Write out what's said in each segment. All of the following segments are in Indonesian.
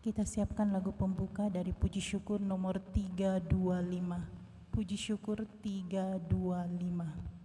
Kita siapkan lagu pembuka dari Puji Syukur nomor 325. Puji Syukur 325.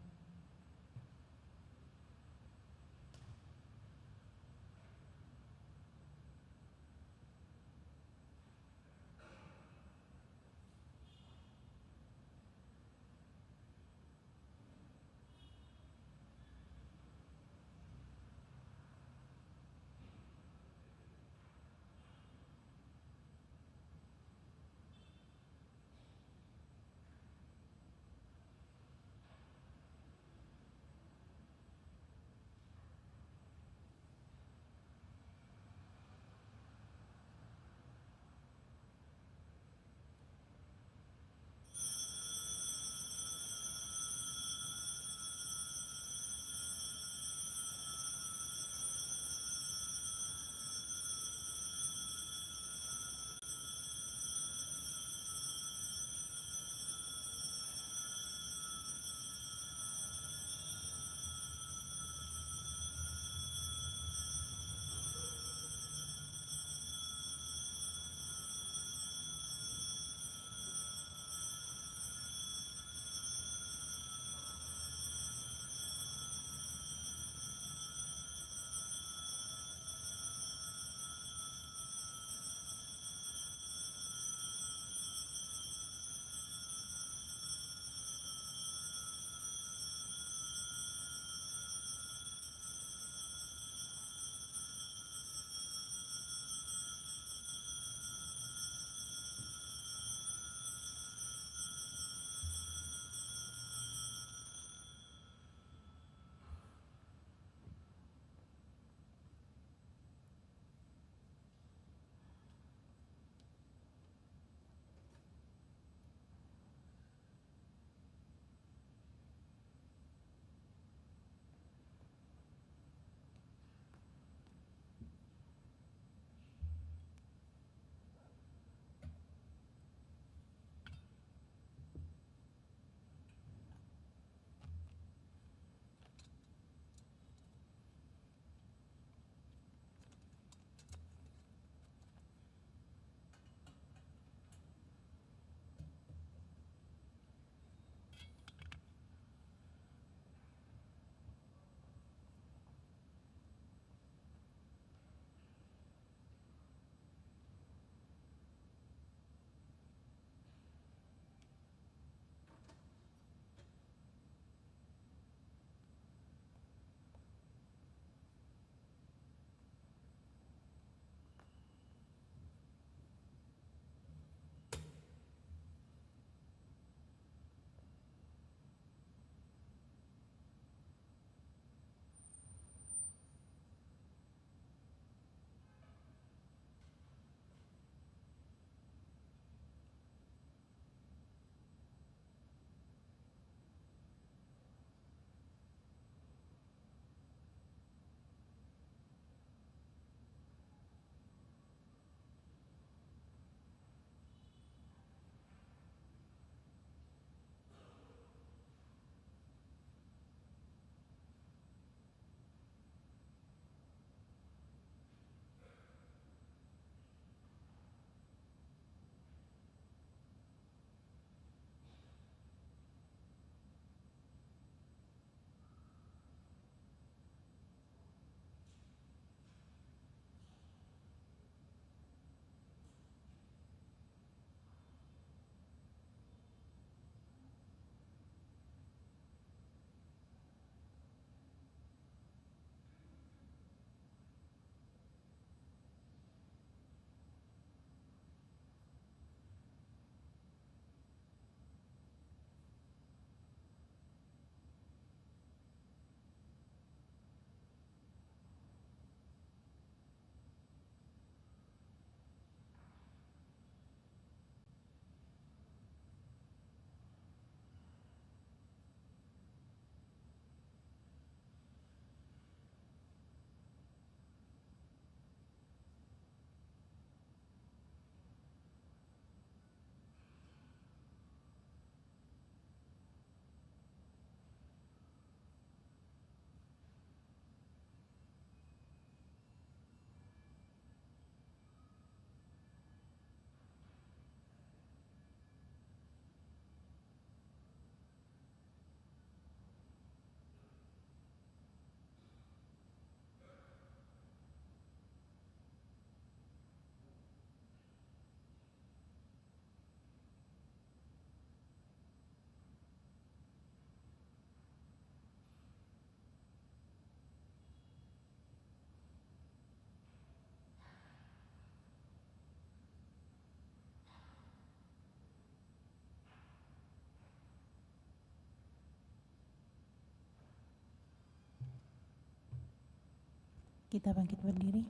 Kita bangkit berdiri.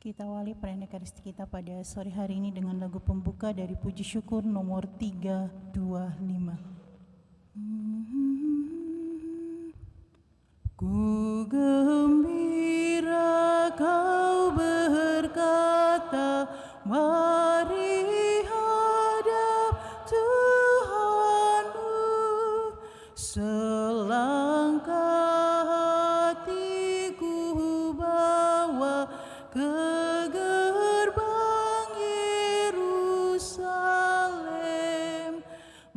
Kita awali perayaan Ekaristi kita pada sore hari ini dengan lagu pembuka dari Puji Syukur nomor 325. Ku gembira kau berkata, mari hadap Tuhanmu, selangkah hatiku bawa ke gerbang Yerusalem.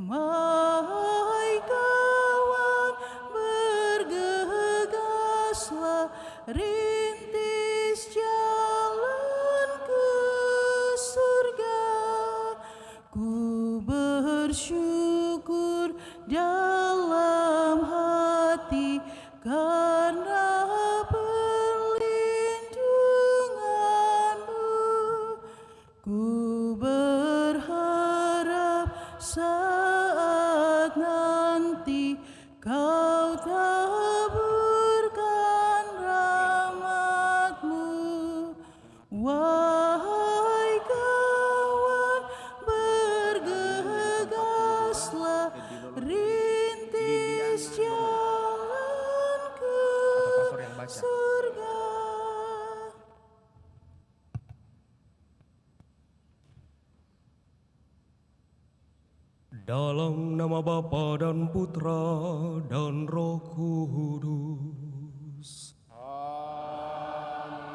Hai kawan, bergegaslah, rintis jalan ke surga. Ku bersyukur dalam hati karena ku berharap saat nanti kau taburkan rahmat-Mu. Wahai kawan, bergegaslah, rintis jalan ke surga. Dalam nama Bapa dan Putra dan Roh Kudus. Amin.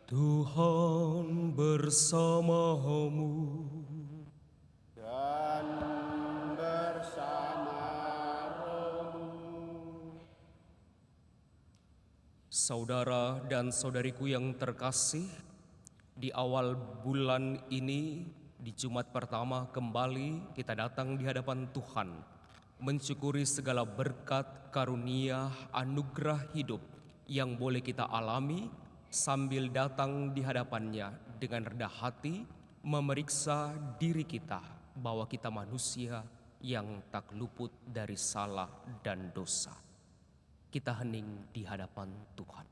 Tuhan bersamamu dan bersama rohmu. Saudara dan saudariku yang terkasih, di awal bulan ini, di Jumat pertama kembali kita datang di hadapan Tuhan, mensyukuri segala berkat, karunia, anugerah hidup yang boleh kita alami sambil datang di hadapannya dengan rendah hati, memeriksa diri kita bahwa kita manusia yang tak luput dari salah dan dosa. Kita hening di hadapan Tuhan.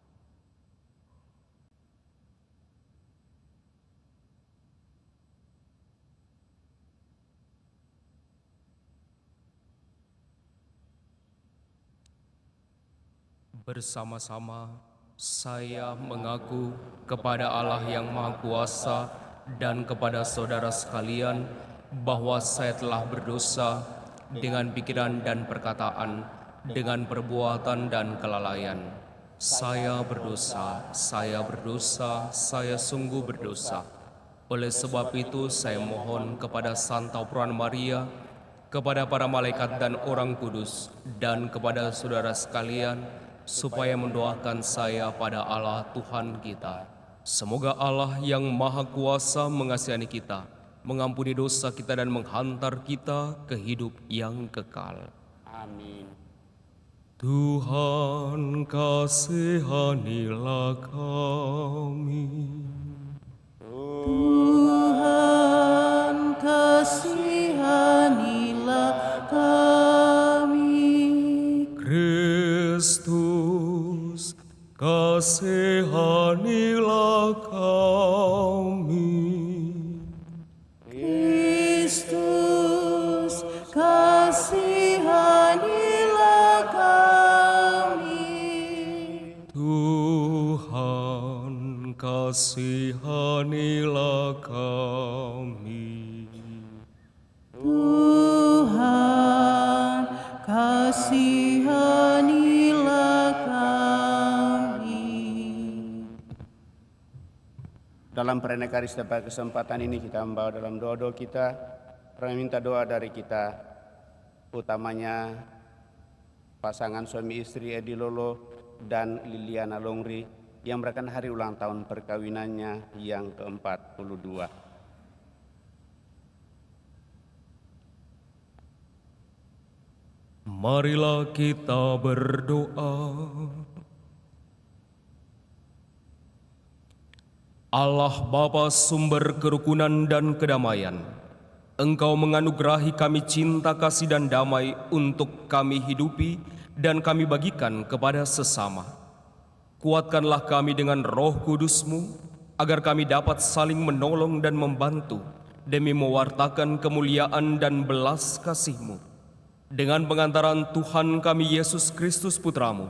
Bersama-sama saya mengaku kepada Allah yang Maha Kuasa dan kepada saudara sekalian bahwa saya telah berdosa dengan pikiran dan perkataan, dengan perbuatan dan kelalaian. Saya berdosa, saya sungguh berdosa. Oleh sebab itu saya mohon kepada Santa Puran Maria, kepada para malaikat dan orang kudus, dan kepada saudara sekalian, supaya mendoakan saya pada Allah Tuhan kita. Semoga Allah yang Maha Kuasa mengasihani kita, mengampuni dosa kita dan menghantar kita ke hidup yang kekal. Amin. Tuhan kasihanilah kami. Tuhan kasihanilah kami. Kristus kasihanilah kami. Kristus kasihanilah kami. Tuhan kasihanilah kami. Tuhan kasihanilah kami. Dalam perayaan Ekaristi pada kesempatan ini kita membawa dalam doa-doa kita, minta doa dari kita, utamanya pasangan suami istri Edi Lolo dan Liliana Longri yang merayakan hari ulang tahun perkawinannya yang ke-42. Marilah kita berdoa. Allah Bapa sumber kerukunan dan kedamaian, Engkau menganugerahi kami cinta kasih dan damai untuk kami hidupi dan kami bagikan kepada sesama. Kuatkanlah kami dengan Roh Kudus-Mu, agar kami dapat saling menolong dan membantu demi mewartakan kemuliaan dan belas kasih-Mu. Dengan pengantaran Tuhan kami Yesus Kristus Putra-Mu,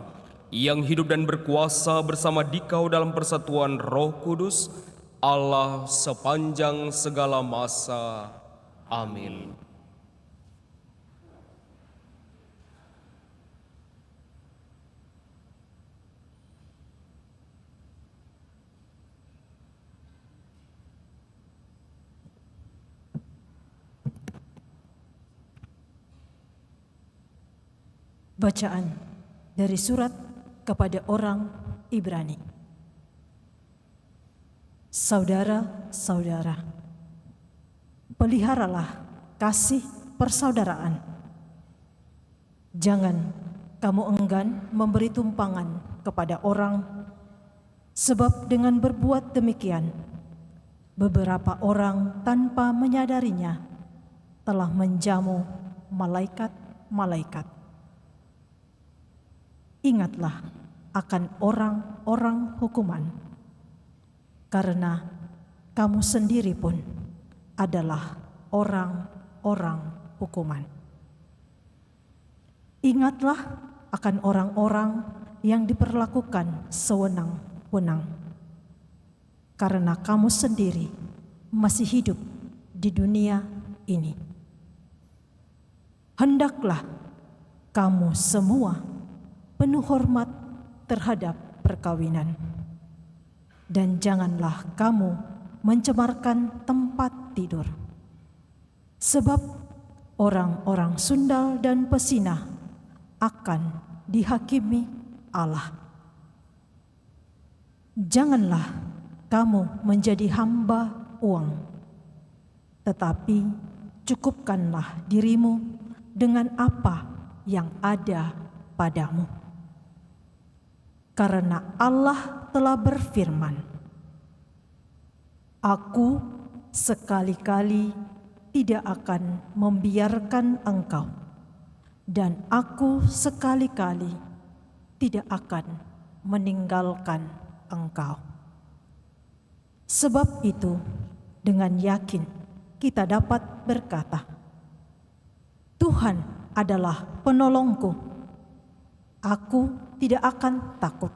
yang hidup dan berkuasa bersama Dikau dalam persatuan Roh Kudus, Allah sepanjang segala masa. Amin. Bacaan dari surat kepada orang Ibrani. Saudara-saudara, peliharalah kasih persaudaraan. Jangan kamu enggan memberi tumpangan kepada orang, sebab dengan berbuat demikian, beberapa orang tanpa menyadarinya telah menjamu malaikat-malaikat. Ingatlah akan orang-orang hukuman, karena kamu sendiri pun adalah orang-orang hukuman. Ingatlah akan orang-orang yang diperlakukan sewenang-wenang, karena kamu sendiri masih hidup di dunia ini. Hendaklah kamu semua penuh hormat terhadap perkawinan, dan janganlah kamu mencemarkan tempat tidur, sebab orang-orang sundal dan pesinah akan dihakimi Allah. Janganlah kamu menjadi hamba uang, tetapi cukupkanlah dirimu dengan apa yang ada padamu. Karena Allah telah berfirman, Aku sekali-kali tidak akan membiarkan engkau, dan Aku sekali-kali tidak akan meninggalkan engkau. Sebab itu, dengan yakin kita dapat berkata, Tuhan adalah penolongku, aku tidak akan takut.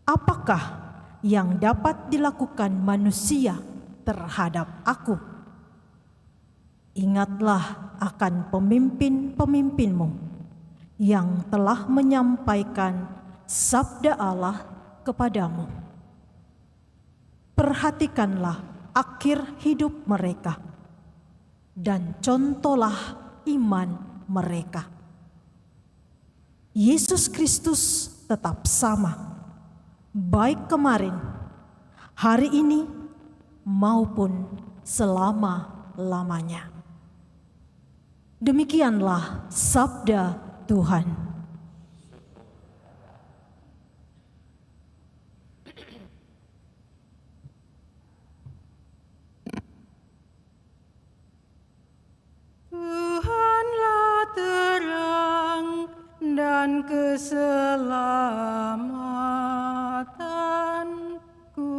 Apakah yang dapat dilakukan manusia terhadap aku? Ingatlah akan pemimpin-pemimpinmu yang telah menyampaikan sabda Allah kepadamu. Perhatikanlah akhir hidup mereka dan contohlah iman mereka. Yesus Kristus tetap sama, baik kemarin, hari ini, maupun selama-lamanya. Demikianlah sabda Tuhan. Tuhanlah terang dan keselamatanku.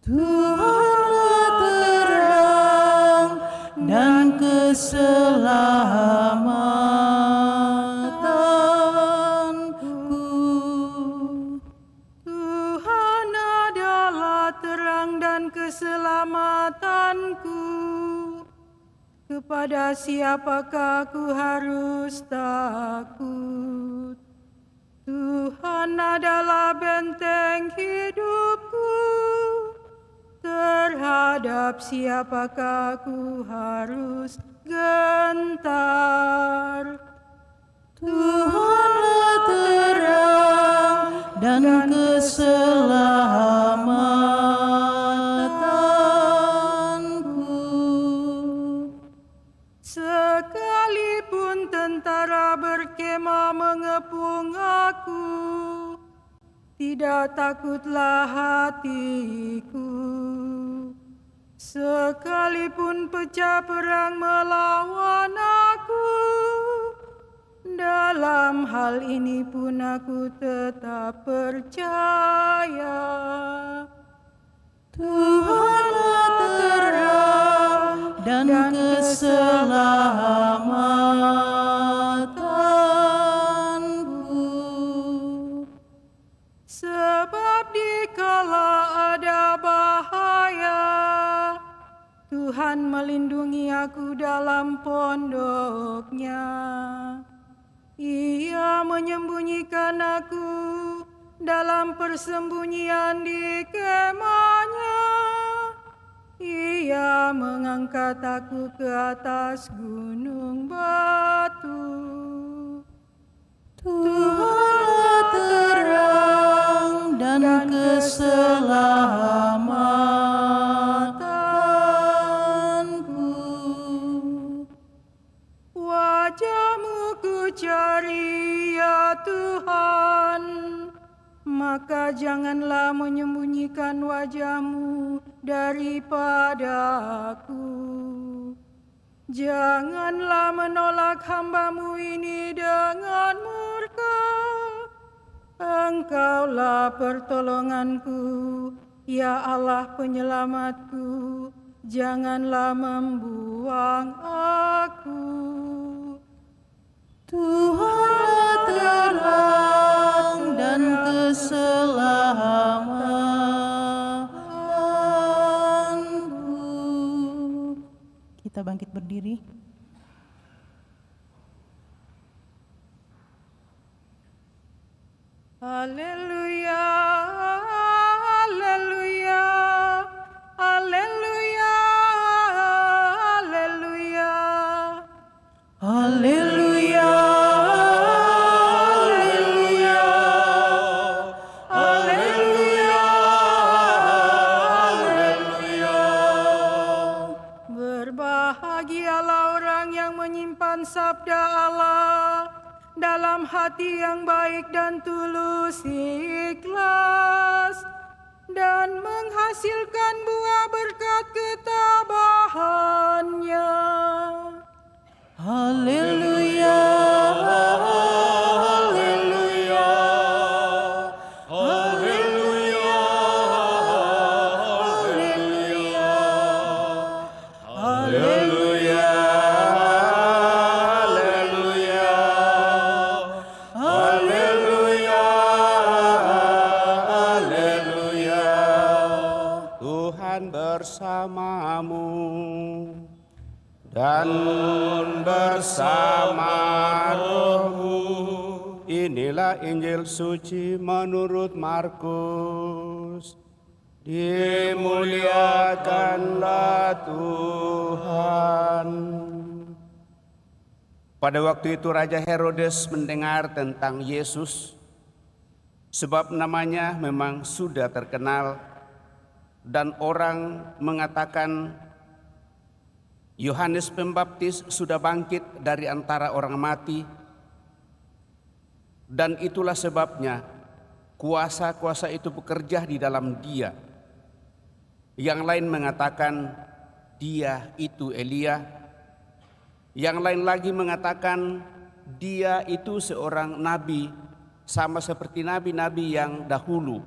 Tuhanlah terang dan keselamatanku. Tuhan adalah terang dan keselamatanku. Kepada siapakah aku harus takut? Tuhan adalah benteng hidupku. Terhadap siapakah aku harus gentar? Tuhanlah terang dan keselamatanku. Sekalipun tentara berkemah mengepung aku, tidak takutlah hatiku. Sekalipun pecah perang melawan aku, Dalam hal ini pun aku tetap percaya. Tuhanlah terang dan keselamatanku. Sebab dikala ada bahaya, Tuhan melindungi aku dalam pondok-Nya. Ia menyembunyikan aku dalam persembunyian di kemah-Nya. Ia mengangkat aku ke atas gunung batu. Tuhanlah terang dan keselamatanku. Wajah-Mu ku cari ya Tuhan, maka janganlah menyembunyikan wajah-Mu daripada aku. Janganlah menolak hamba-Mu ini dengan murka. Engkaulah pertolonganku, ya Allah penyelamatku. Janganlah membuang aku. Tuhanlah terang dan keselamatanku. Kita bangkit berdiri. Haleluya, haleluya, haleluya, haleluya. Haleluya, haleluya, haleluya, haleluya. Berbahagialah orang yang menyimpan sabda Allah dalam hati yang baik dan tulus ikhlas, dan menghasilkan buah berkat ketabahannya. Haleluya, haleluya, haleluya, haleluya, haleluya, haleluya, haleluya. Tuhan bersamamu dan bersama rohmu. Inilah Injil suci menurut Markus. Dimuliakanlah Tuhan. Pada waktu itu Raja Herodes mendengar tentang Yesus, sebab namanya memang sudah terkenal, dan orang mengatakan Yohanes Pembaptis sudah bangkit dari antara orang mati, dan itulah sebabnya kuasa-kuasa itu bekerja di dalam dia. Yang lain mengatakan dia itu Elia, yang lain lagi mengatakan dia itu seorang nabi, sama seperti nabi-nabi yang dahulu.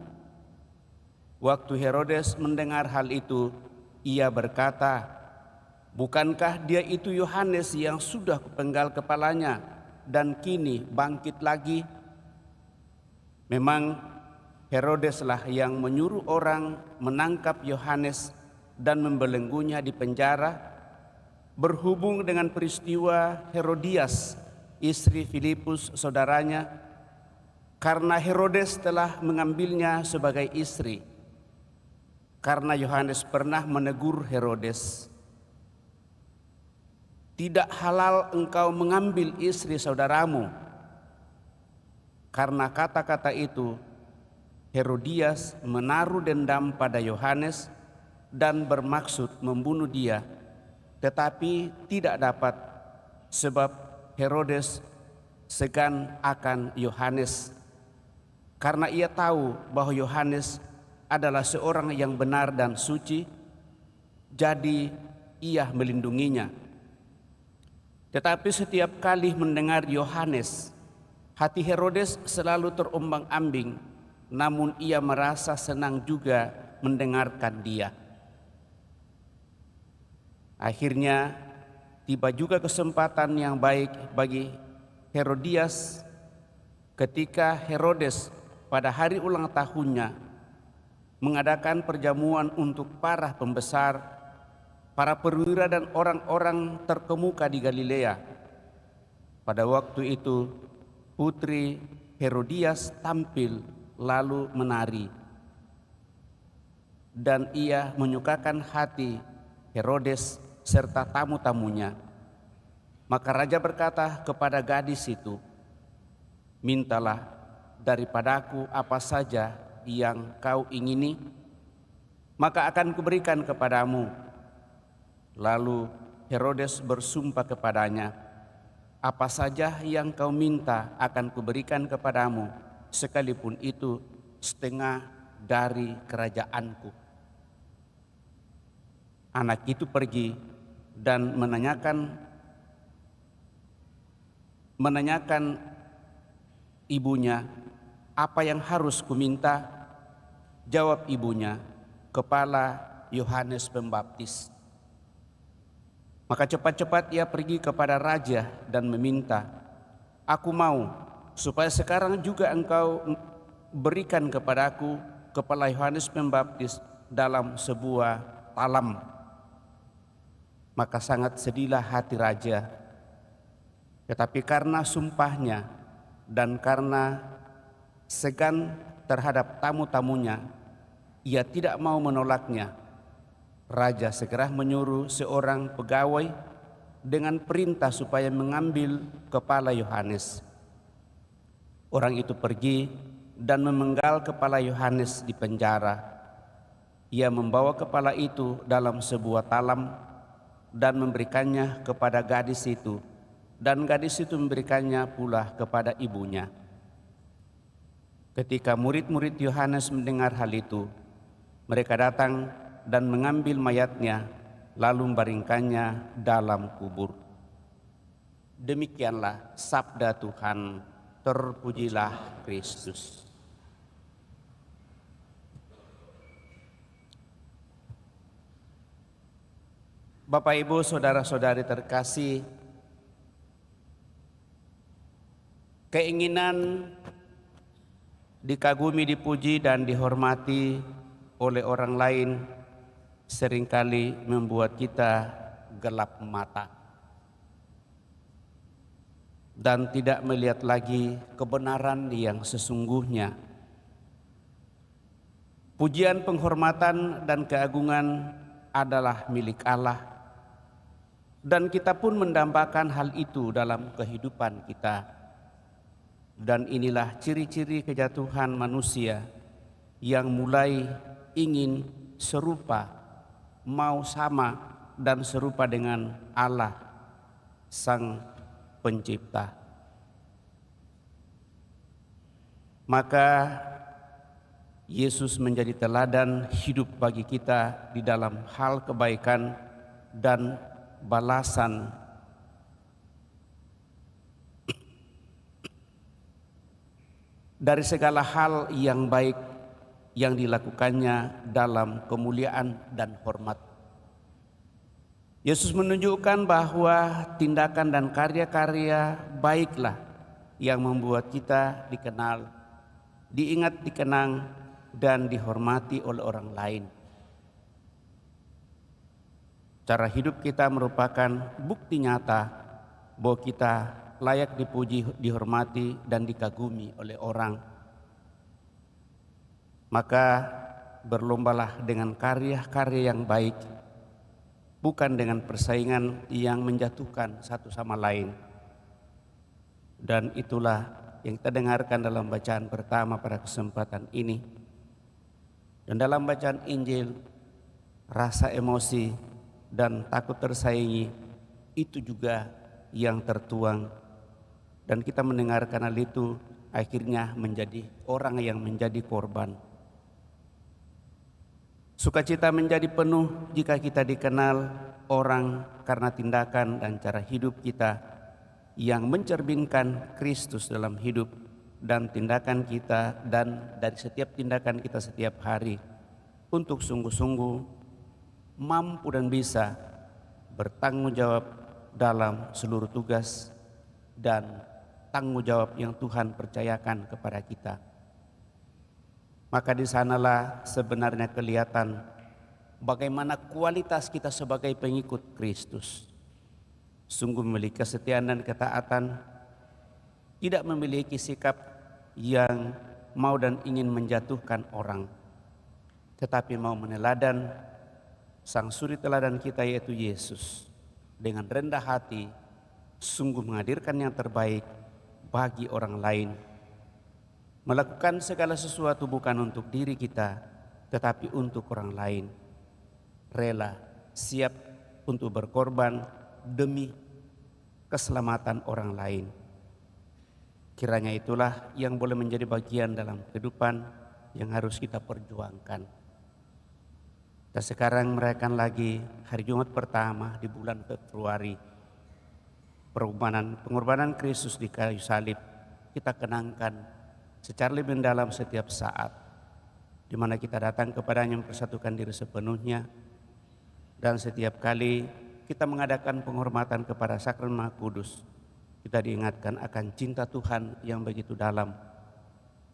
Waktu Herodes mendengar hal itu, ia berkata, "Bukankah dia itu Yohanes yang sudah kupenggal kepalanya dan kini bangkit lagi?" Memang Herodeslah yang menyuruh orang menangkap Yohanes dan membelenggunya di penjara, berhubung dengan peristiwa Herodias, istri Filipus saudaranya, karena Herodes telah mengambilnya sebagai istri. Karena Yohanes pernah menegur Herodes, "Tidak halal engkau mengambil istri saudaramu." Karena kata-kata itu, Herodias menaruh dendam pada Yohanes dan bermaksud membunuh dia, tetapi tidak dapat, sebab Herodes segan akan Yohanes, karena ia tahu bahwa Yohanes adalah seorang yang benar dan suci, jadi ia melindunginya. Tetapi setiap kali mendengar Yohanes, hati Herodes selalu terombang-ambing, namun ia merasa senang juga mendengarkan dia. Akhirnya tiba juga kesempatan yang baik bagi Herodias ketika Herodes pada hari ulang tahunnya mengadakan perjamuan untuk para pembesar, para perwira dan orang-orang terkemuka di Galilea. Pada waktu itu putri Herodias tampil lalu menari, dan ia menyukakan hati Herodes serta tamu-tamunya. Maka raja berkata kepada gadis itu, "Mintalah daripadaku apa saja yang kau ingini, maka akan kuberikan kepadamu." Lalu Herodes bersumpah kepadanya, "Apa saja yang kau minta akan kuberikan kepadamu, sekalipun itu setengah dari kerajaanku." Anak itu pergi dan menanyakan ibunya, "Apa yang harus kuminta?" Jawab ibunya, "Kepala Yohanes Pembaptis." Maka cepat-cepat ia pergi kepada raja dan meminta, "Aku mau supaya sekarang juga engkau berikan kepadaku kepala Yohanes Pembaptis dalam sebuah talam." Maka sangat sedihlah hati raja, tetapi karena sumpahnya dan karena segan terhadap tamu-tamunya, ia tidak mau menolaknya. Raja segera menyuruh seorang pegawai dengan perintah supaya mengambil kepala Yohanes. Orang itu pergi dan memenggal kepala Yohanes di penjara. Ia membawa kepala itu dalam sebuah talam dan memberikannya kepada gadis itu, dan gadis itu memberikannya pula kepada ibunya. Ketika murid-murid Yohanes mendengar hal itu, mereka datang dan mengambil mayatnya, lalu membaringkannya dalam kubur. Demikianlah sabda Tuhan. Terpujilah Kristus. Bapak, Ibu, saudara-saudari terkasih, keinginan dikagumi, dipuji, dan dihormati oleh orang lain seringkali membuat kita gelap mata dan tidak melihat lagi kebenaran yang sesungguhnya. Pujian, penghormatan, dan keagungan adalah milik Allah, dan kita pun mendambakan hal itu dalam kehidupan kita. Dan inilah ciri-ciri kejatuhan manusia yang mulai ingin serupa, mau sama dan serupa dengan Allah, Sang Pencipta. Maka Yesus menjadi teladan hidup bagi kita di dalam hal kebaikan dan balasan dari segala hal yang baik yang dilakukannya dalam kemuliaan dan hormat. Yesus menunjukkan bahwa tindakan dan karya-karya baiklah yang membuat kita dikenal, diingat, dikenang, dan dihormati oleh orang lain. Cara hidup kita merupakan bukti nyata bahwa kita layak dipuji, dihormati, dan dikagumi oleh orang. Maka berlombalah dengan karya-karya yang baik, bukan dengan persaingan yang menjatuhkan satu sama lain. Dan itulah yang kita dengarkan dalam bacaan pertama pada kesempatan ini. Dan dalam bacaan Injil, rasa emosi dan takut tersaingi itu juga yang tertuang, dan kita mendengarkan hal itu akhirnya menjadi orang yang menjadi korban. Sukacita menjadi penuh jika kita dikenal orang karena tindakan dan cara hidup kita yang mencerminkan Kristus dalam hidup dan tindakan kita, dan dari setiap tindakan kita setiap hari untuk sungguh-sungguh mampu dan bisa bertanggung jawab dalam seluruh tugas dan tanggung jawab yang Tuhan percayakan kepada kita. Maka di sanalah sebenarnya kelihatan bagaimana kualitas kita sebagai pengikut Kristus. Sungguh memiliki kesetiaan dan ketaatan, tidak memiliki sikap yang mau dan ingin menjatuhkan orang, tetapi mau meneladan sang suri teladan kita yaitu Yesus. Dengan rendah hati, sungguh menghadirkan yang terbaik bagi orang lain. Melakukan segala sesuatu bukan untuk diri kita, tetapi untuk orang lain. Rela, siap untuk berkorban demi keselamatan orang lain. Kiranya itulah yang boleh menjadi bagian dalam kehidupan yang harus kita perjuangkan. Dan sekarang merayakan lagi hari Jumat pertama di bulan Februari. Pengorbanan Kristus di kayu salib kita kenangkan secara lebih mendalam setiap saat, di mana kita datang kepadanya mempersatukan diri sepenuhnya, dan setiap kali kita mengadakan penghormatan kepada Sakramen Maha Kudus, kita diingatkan akan cinta Tuhan yang begitu dalam.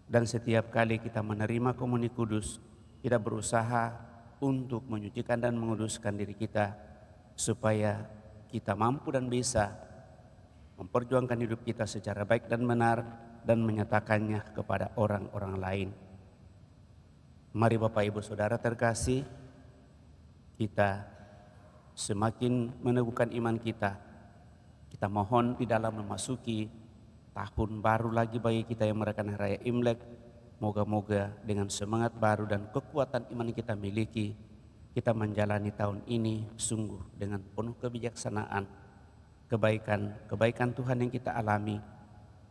Dan setiap kali kita menerima komuni kudus, kita berusaha untuk menyucikan dan menguduskan diri kita, supaya kita mampu dan bisa memperjuangkan hidup kita secara baik dan benar, dan menyatakannya kepada orang-orang lain. Mari Bapak Ibu Saudara terkasih, kita semakin meneguhkan iman kita. Kita mohon di dalam memasuki tahun baru lagi bagi kita yang merayakan Hari Raya Imlek, moga-moga dengan semangat baru dan kekuatan iman yang kita miliki, kita menjalani tahun ini sungguh dengan penuh kebijaksanaan. Kebaikan Tuhan yang kita alami,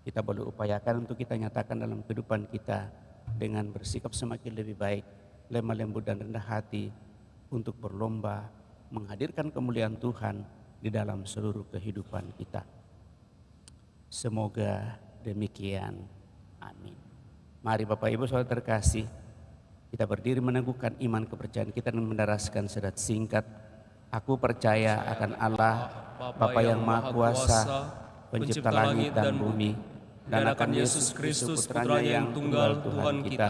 kita boleh upayakan untuk kita nyatakan dalam kehidupan kita dengan bersikap semakin lebih baik, lemah lembut dan rendah hati, untuk berlomba menghadirkan kemuliaan Tuhan di dalam seluruh kehidupan kita. Semoga demikian. Amin. Mari Bapak Ibu Saudara terkasih, kita berdiri meneguhkan iman kepercayaan kita dan mendaraskan sedat singkat. Aku percaya akan Allah, Bapa yang Maha Kuasa, Pencipta langit dan bumi, dan akan Yesus Kristus Putranya yang tunggal Tuhan kita,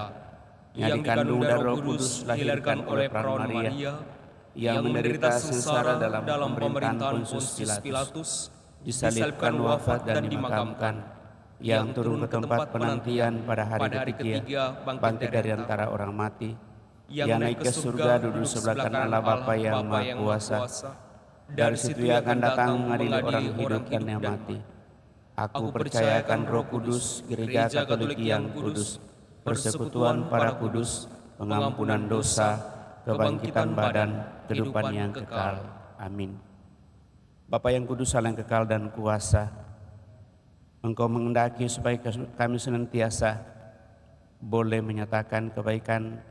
yang dikandung dari Roh Kudus, dilahirkan oleh perawan Maria, yang menderita sengsara dalam pemerintahan Pontius Pilatus, disalibkan, wafat dan dimakamkan, yang turun ke tempat penantian pada hari ketiga, bangkit dari antara orang mati, yang naik ke surga duduk sebelah kanan Allah Bapa yang Maha Kuasa. Dari situ ia akan datang mengadili orang hidup dan yang mati. Aku percayakan Roh Kudus, Gereja Katolik yang kudus, persekutuan para kudus, pengampunan dosa, kebangkitan badan, kehidupan yang kekal. Amin. Bapa yang kudus, Allah yang kekal dan kuasa, Engkau mengendaki supaya kami senantiasa boleh menyatakan kebaikan,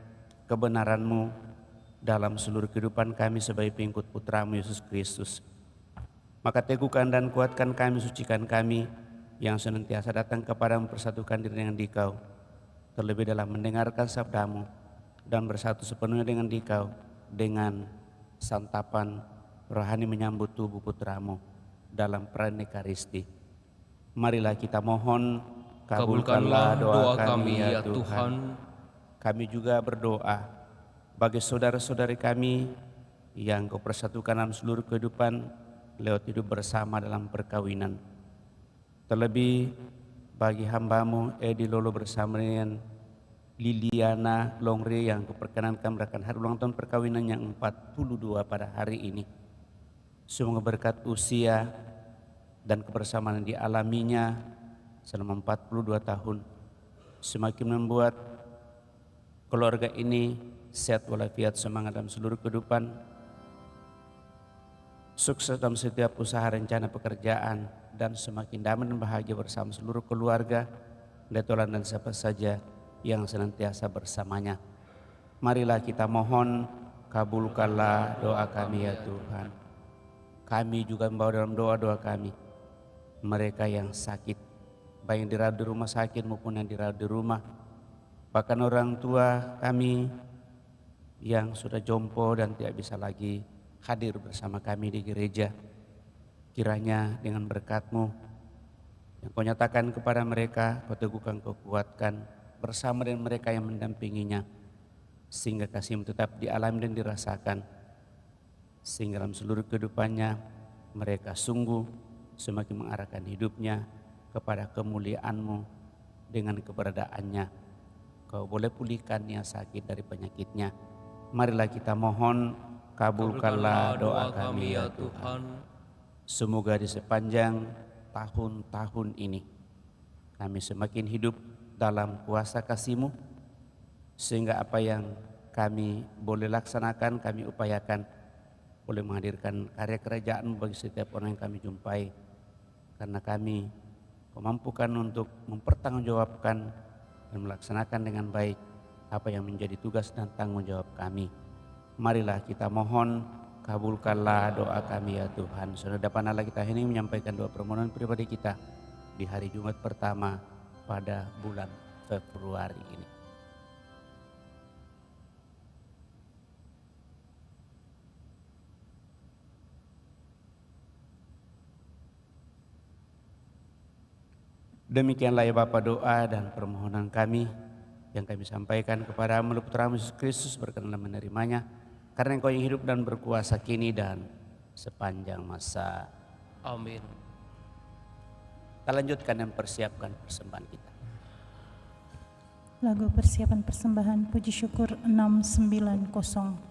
kebenaran-Mu dalam seluruh kehidupan kami sebagai pengikut Putra-Mu Yesus Kristus. Maka teguhkan dan kuatkan kami, sucikan kami yang senantiasa datang kepada mempersatukan diri dengan Dikau, terlebih dalam mendengarkan sabda-Mu dan bersatu sepenuhnya dengan Dikau, dengan santapan rohani menyambut tubuh Putra-Mu dalam peran Ekaristi. Marilah kita mohon, kabulkanlah doa kami ya Tuhan. Kami juga berdoa bagi saudara-saudari kami yang Kau persatukan dalam seluruh kehidupan lewat hidup bersama dalam perkawinan. Terlebih bagi hamba-Mu Edi Lolo bersama dengan Liliana Longre yang Kau perkenankan merayakan hari ulang tahun perkawinan yang 42 pada hari ini. Semoga berkat usia dan kebersamaan yang dialaminya selama 42 tahun semakin membuat keluarga ini sehat walafiat, semangat dalam seluruh kehidupan, sukses dalam setiap usaha rencana pekerjaan, dan semakin damai dan bahagia bersama seluruh keluarga, letolan dan siapa saja yang senantiasa bersamanya. Marilah kita mohon kabulkanlah doa kami ya Tuhan. Kami juga membawa dalam doa-doa kami mereka yang sakit, baik yang dirawat di rumah sakit maupun yang dirawat di rumah. Bahkan orang tua kami yang sudah jompo dan tidak bisa lagi hadir bersama kami di gereja. Kiranya dengan berkat-Mu yang Kau nyatakan kepada mereka, Kau teguhkan, Kau kuatkan bersama dengan mereka yang mendampinginya, sehingga kasih-Mu tetap dialami dan dirasakan, sehingga dalam seluruh kehidupannya mereka sungguh semakin mengarahkan hidupnya kepada kemuliaan-Mu dengan keberadaannya. Kau boleh pulihkan yang sakit dari penyakitnya. Marilah kita mohon, kabulkanlah doa kami ya Tuhan. Semoga di sepanjang tahun-tahun ini kami semakin hidup dalam kuasa kasih-Mu, sehingga apa yang kami boleh laksanakan, kami upayakan boleh menghadirkan karya kerajaan bagi setiap orang yang kami jumpai. Karena kami Kau mampukan untuk mempertanggungjawabkan dan melaksanakan dengan baik apa yang menjadi tugas dan tanggung jawab kami. Marilah kita mohon, kabulkanlah doa kami ya Tuhan. Saudara dapat Allah kita ini menyampaikan doa permohonan pribadi kita di hari Jumat pertama pada bulan Februari ini. Demikianlah ya Bapa doa dan permohonan kami yang kami sampaikan kepada melalui Putra-Mu Yesus Kristus, berkenan menerimanya, karena Engkau yang hidup dan berkuasa kini dan sepanjang masa. Amin. Kita lanjutkan dan persiapkan persembahan kita. Lagu persiapan persembahan puji syukur 690.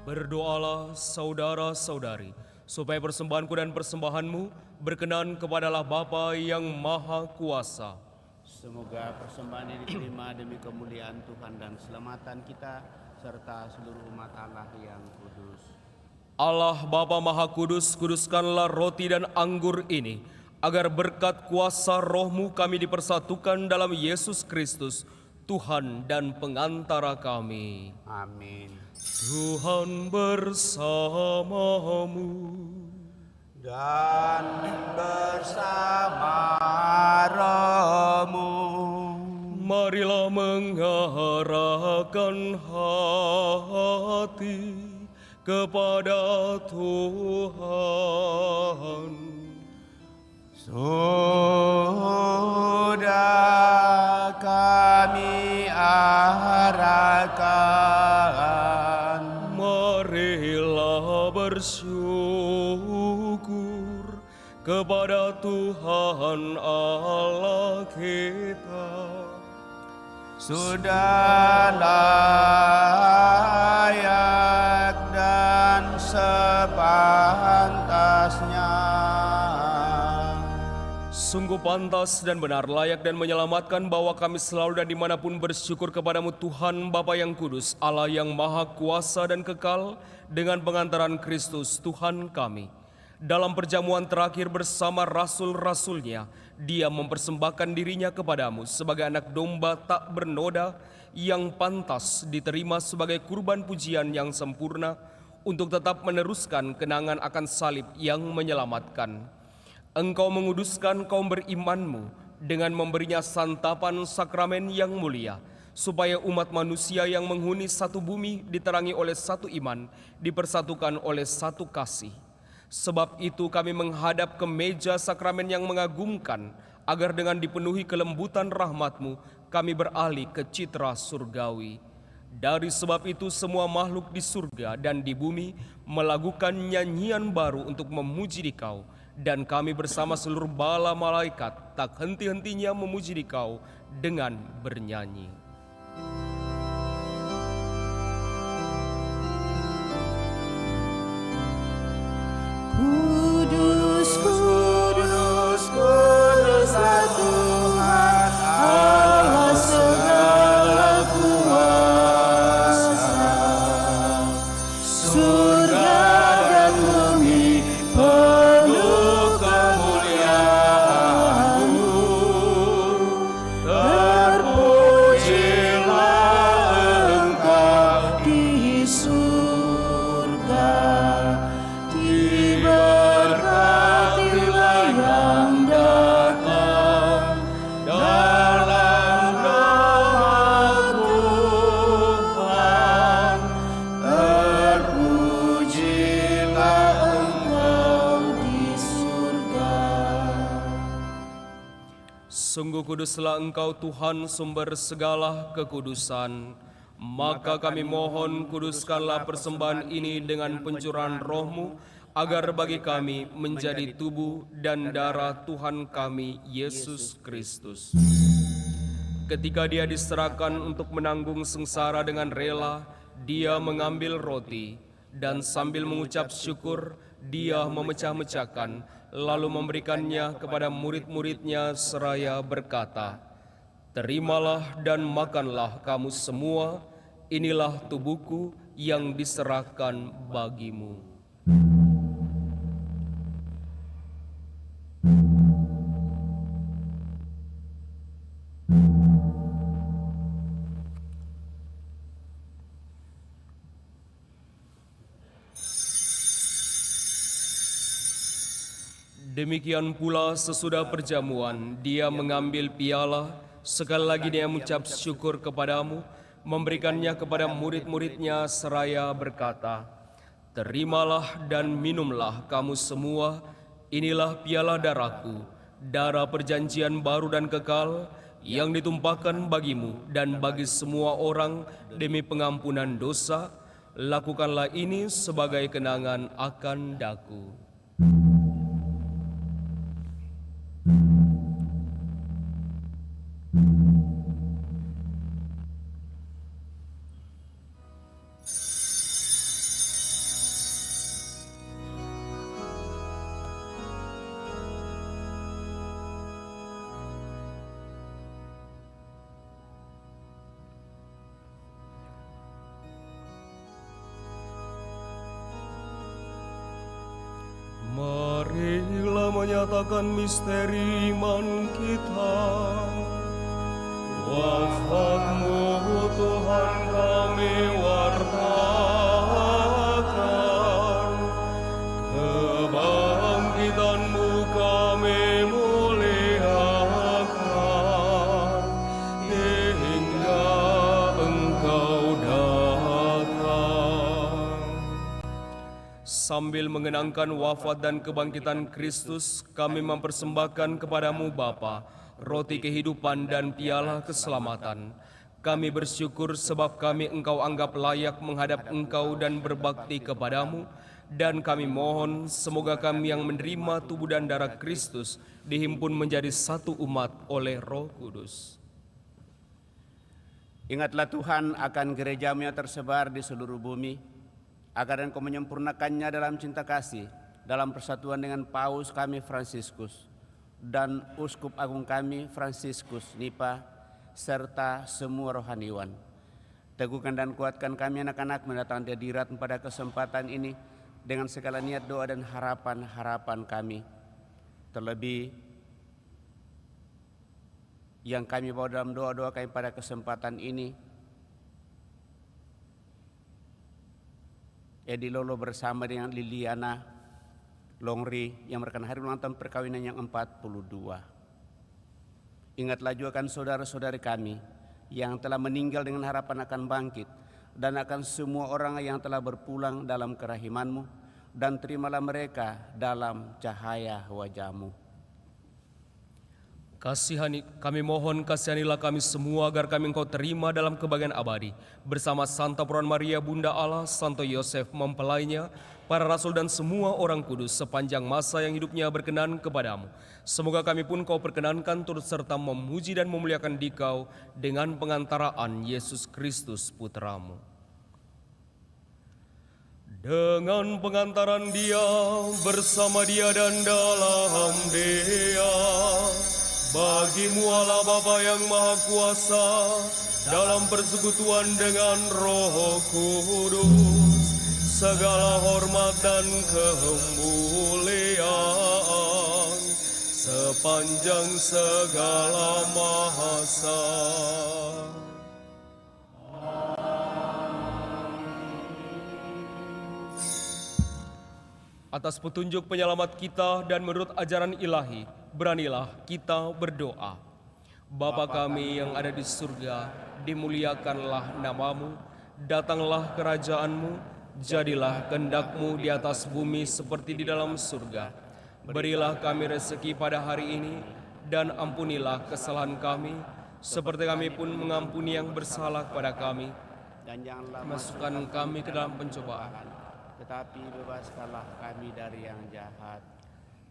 Berdoalah saudara-saudari, supaya persembahanku dan persembahanmu berkenan kepadalah Bapa yang Maha Kuasa. Semoga persembahan ini diterima demi kemuliaan Tuhan dan keselamatan kita, serta seluruh umat Allah yang kudus. Allah Bapa Maha Kudus, kuduskanlah roti dan anggur ini, agar berkat kuasa roh-Mu kami dipersatukan dalam Yesus Kristus, Tuhan dan pengantara kami. Amin. Tuhan bersamamu. Dan bersama rohmu. Marilah mengarahkan hati kepada Tuhan. Sudah kami arahkan. Marilah bersyukur kepada Tuhan Allah kita. Sudah layak dan sepantasnya. Sungguh pantas dan benar, layak dan menyelamatkan bahwa kami selalu dan dimanapun bersyukur kepadamu Tuhan Bapa yang kudus, Allah yang maha kuasa dan kekal, dengan pengantaran Kristus Tuhan kami. Dalam perjamuan terakhir bersama rasul-rasulnya, Dia mempersembahkan dirinya kepadamu sebagai anak domba tak bernoda yang pantas diterima sebagai kurban pujian yang sempurna untuk tetap meneruskan kenangan akan salib yang menyelamatkan. Engkau menguduskan kaum berimanmu dengan memberinya santapan sakramen yang mulia, supaya umat manusia yang menghuni satu bumi diterangi oleh satu iman, dipersatukan oleh satu kasih. Sebab itu kami menghadap ke meja sakramen yang mengagumkan, agar dengan dipenuhi kelembutan rahmat-Mu, kami beralih ke citra surgawi. Dari sebab itu semua makhluk di surga dan di bumi melakukan nyanyian baru untuk memuji Dikau, dan kami bersama seluruh bala malaikat tak henti-hentinya memuji Dikau dengan bernyanyi. Kudus, kudus, kuduslah Tuhan, Allah segala kuasa. Surga dan bumi penuh kemuliaan-Mu. Terpujilah Engkau di surga. Diberkatilah yang datang dalam nama Tuhan. Terpujilah Engkau di surga. Sungguh kuduslah Engkau Tuhan, sumber segala kekudusan. Maka kami mohon, kuduskanlah persembahan ini dengan pencurahan Roh-Mu, agar bagi kami menjadi tubuh dan darah Tuhan kami, Yesus Kristus. Ketika Dia diserahkan untuk menanggung sengsara dengan rela, Dia mengambil roti, dan sambil mengucap syukur, Dia memecah-mecahkan, lalu memberikannya kepada murid-murid-Nya seraya berkata, "Terimalah dan makanlah kamu semua, inilah tubuhku yang diserahkan bagimu." Demikian pula sesudah perjamuan, Dia mengambil piala, sekali lagi Dia mengucap syukur kepadamu, memberikannya kepada murid-murid-Nya seraya berkata, "Terimalah dan minumlah kamu semua, inilah piala darahku, darah perjanjian baru dan kekal, yang ditumpahkan bagimu dan bagi semua orang demi pengampunan dosa. Lakukanlah ini sebagai kenangan akan daku." Marilah menyatakan misteri iman kita. Wafat-Mu Tuhan kami wartakan, kebangkitan-Mu kami muliakan, hingga Engkau datang. Sambil mengenangkan wafat dan kebangkitan Kristus, kami mempersembahkan kepadamu Bapa, roti kehidupan dan piala keselamatan. Kami bersyukur sebab kami Engkau anggap layak menghadap Engkau dan berbakti kepadamu, dan kami mohon semoga kami yang menerima tubuh dan darah Kristus dihimpun menjadi satu umat oleh Roh Kudus. Ingatlah Tuhan akan gereja-Mu yang tersebar di seluruh bumi, agar Engkau menyempurnakannya dalam cinta kasih, dalam persatuan dengan Paus kami Fransiskus, dan Uskup Agung kami Fransiskus Nipa, serta semua rohaniwan. Teguhkan dan kuatkan kami anak-anak mendatangkan hadirat pada kesempatan ini dengan segala niat doa dan harapan-harapan kami. Terlebih yang kami bawa dalam doa-doa kami pada kesempatan ini, Edi Lolo bersama dengan Liliana Longri yang merupakan hari ulang tahun perkawinan yang 42. Ingatlah juga akan saudara-saudari kami yang telah meninggal dengan harapan akan bangkit, dan akan semua orang yang telah berpulang dalam kerahiman-Mu, dan terimalah mereka dalam cahaya wajah-Mu. Kami mohon kasihanilah kami semua agar kami Engkau terima dalam kebahagiaan abadi bersama Santa Perawan Maria Bunda Allah, Santo Yosef mempelainya, para rasul dan semua orang kudus sepanjang masa yang hidupnya berkenan kepadamu. Semoga kami pun Kau perkenankan turut serta memuji dan memuliakan Dikau dengan pengantaraan Yesus Kristus Putra-Mu. Dengan pengantaran Dia, bersama Dia dan dalam Dia, bagi-Mu Allah Bapa yang Maha Kuasa, dalam persekutuan dengan Roh Kudus, segala hormat dan kemuliaan sepanjang segala masa. Atas petunjuk penyelamat kita dan menurut ajaran ilahi, beranilah kita berdoa. Bapa kami yang ada di surga, dimuliakanlah nama-Mu, datanglah kerajaan-Mu, jadilah kehendak-Mu di atas bumi seperti di dalam surga. Berilah kami rezeki pada hari ini, dan ampunilah kesalahan kami, seperti kami pun mengampuni yang bersalah kepada kami. Dan janganlah masukkan kami ke dalam pencobaan, tetapi bebaskanlah kami dari yang jahat.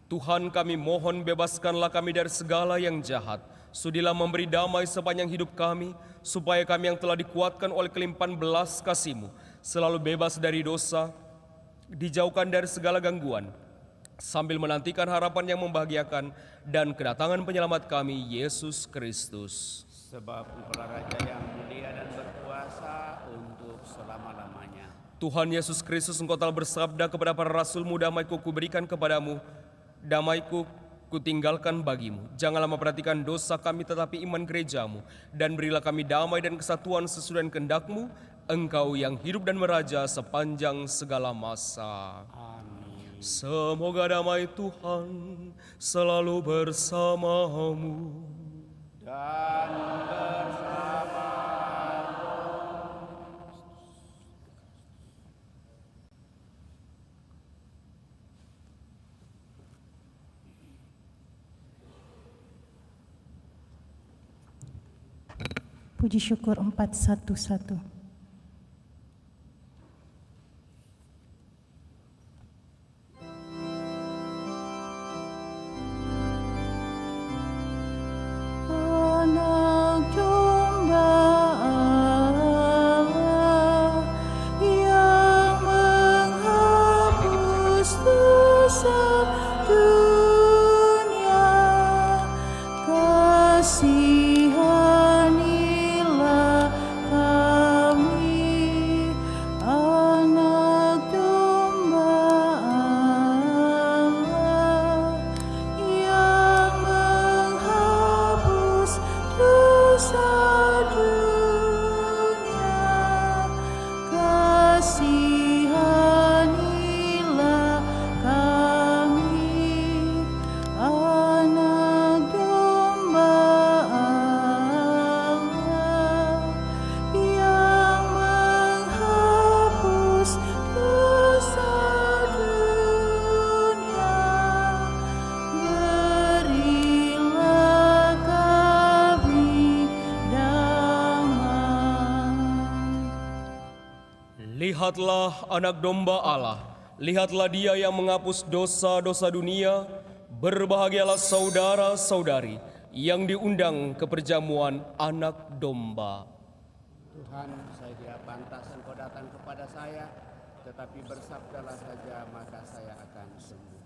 Tuhan, kami mohon bebaskanlah kami dari segala yang jahat. Sudilah memberi damai sepanjang hidup kami, supaya kami yang telah dikuatkan oleh kelimpahan belas kasih-Mu selalu bebas dari dosa, dijauhkan dari segala gangguan, sambil menantikan harapan yang membahagiakan dan kedatangan penyelamat kami, Yesus Kristus. Sebab Engkau Raja yang mulia dan berkuasa untuk selama-lamanya. Tuhan Yesus Kristus, Engkau telah bersabda kepada para rasul-Mu, damai-Ku kuberikan kepadamu, damai-Ku kutinggalkan bagimu. Janganlah memperhatikan dosa kami, tetapi iman gereja-Mu, dan berilah kami damai dan kesatuan sesuai dengan kehendak-Mu, Engkau yang hidup dan meraja sepanjang segala masa. Amin. Semoga damai Tuhan selalu bersamamu. Dan bersama Puji syukur 411. Kasihanilah kami. Lihatlah anak domba Allah, lihatlah dia yang menghapus dosa-dosa dunia. Berbahagialah saudara-saudari yang diundang ke perjamuan anak domba. Tuhan, saya tidak pantas Engkau datang kepada saya, tetapi bersabdalah saja maka saya akan sembuh.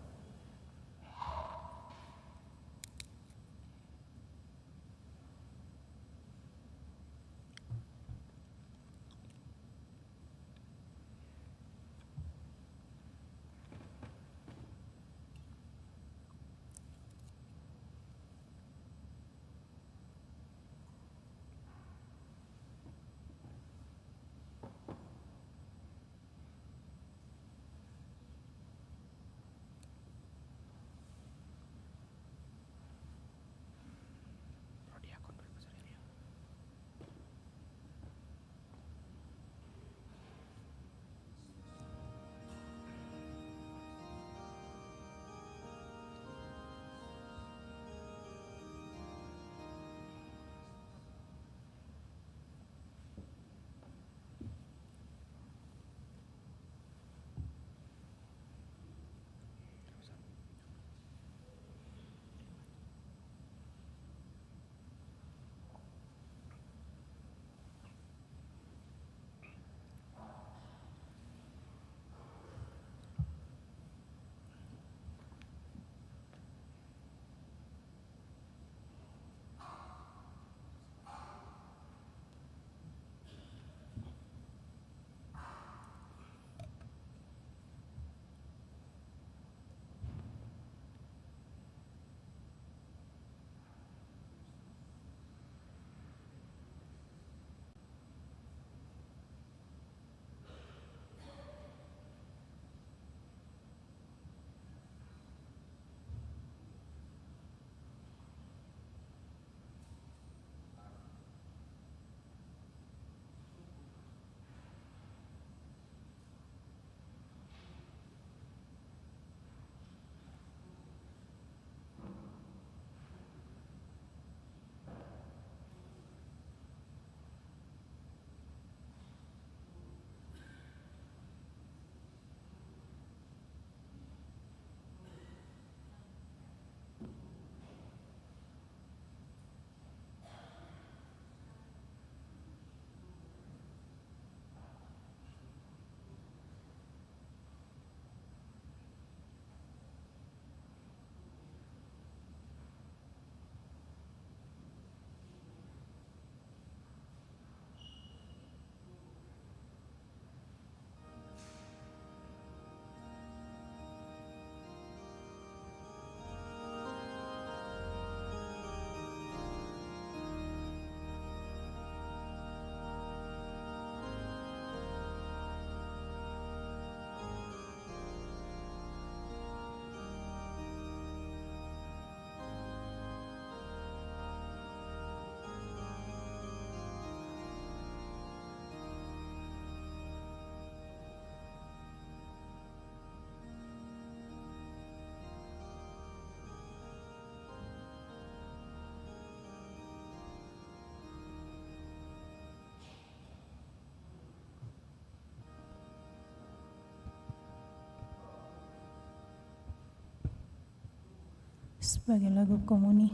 Sebagai lagu komuni,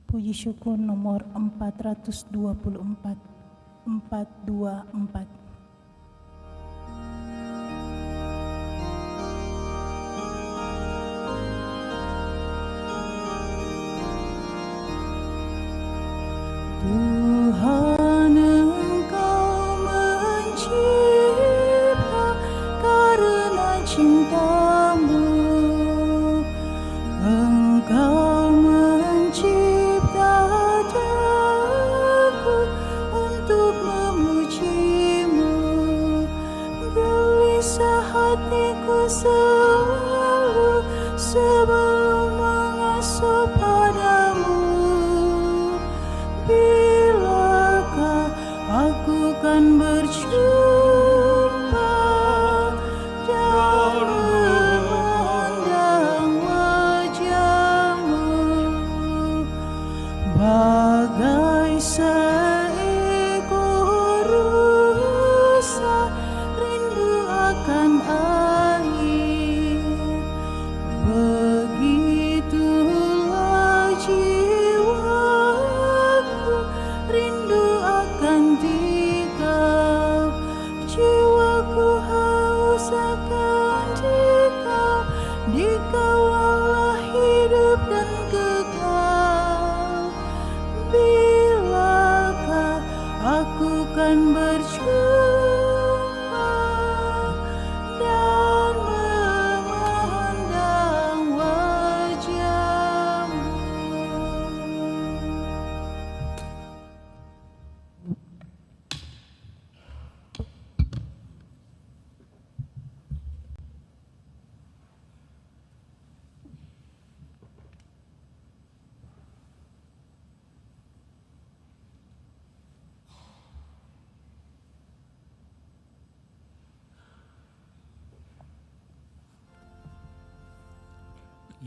puji syukur nomor 424, 424. Tuhan, Engkau mencipta karena cinta-Mu. Engkau mencipta aku untuk memuji-Mu.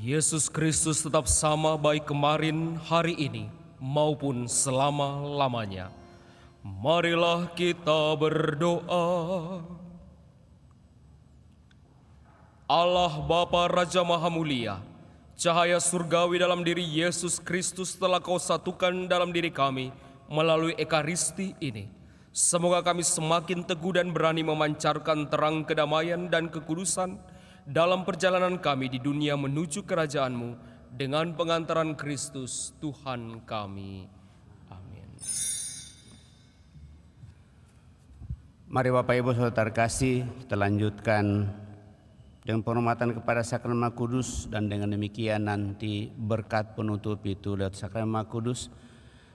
Yesus Kristus tetap sama baik kemarin, hari ini, maupun selama-lamanya. Marilah kita berdoa. Allah Bapa Raja Maha Mulia, cahaya surgawi dalam diri Yesus Kristus telah Kau satukan dalam diri kami melalui Ekaristi ini. Semoga kami semakin teguh dan berani memancarkan terang kedamaian dan kekudusan dalam perjalanan kami di dunia menuju kerajaan-Mu dengan pengantaran Kristus Tuhan kami. Amin. Mari Bapak Ibu Saudara terkasih, kita lanjutkan dengan penghormatan kepada Sakramen Maha Kudus, dan dengan demikian nanti berkat penutup itu lewat Sakramen Maha Kudus.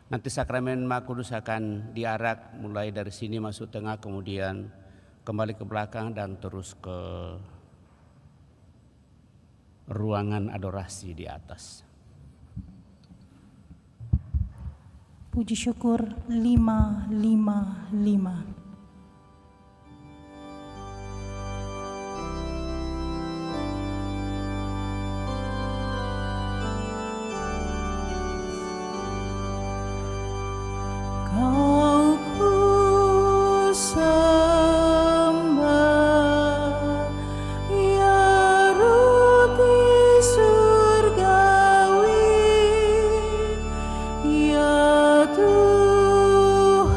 Nanti Sakramen Maha Kudus akan diarak mulai dari sini masuk tengah, kemudian kembali ke belakang dan terus ke ruangan adorasi di atas. Puji syukur 555. Kau ku sembah, ya Ruti surgawi, ya Tuhan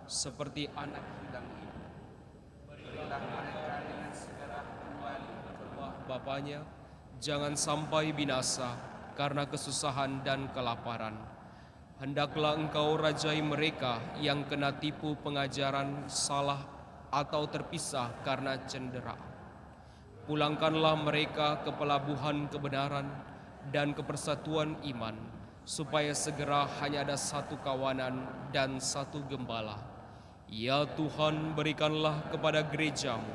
seperti anak hilang ibu. Berilah mereka dengan segera kembali ke rumah bapaknya, jangan sampai binasa karena kesusahan dan kelaparan. Hendaklah Engkau rajai mereka yang kena tipu pengajaran salah atau terpisah karena cendera. Pulangkanlah mereka ke pelabuhan kebenaran dan kepersatuan iman, supaya segera hanya ada satu kawanan dan satu gembala. Ya Tuhan, berikanlah kepada gerejamu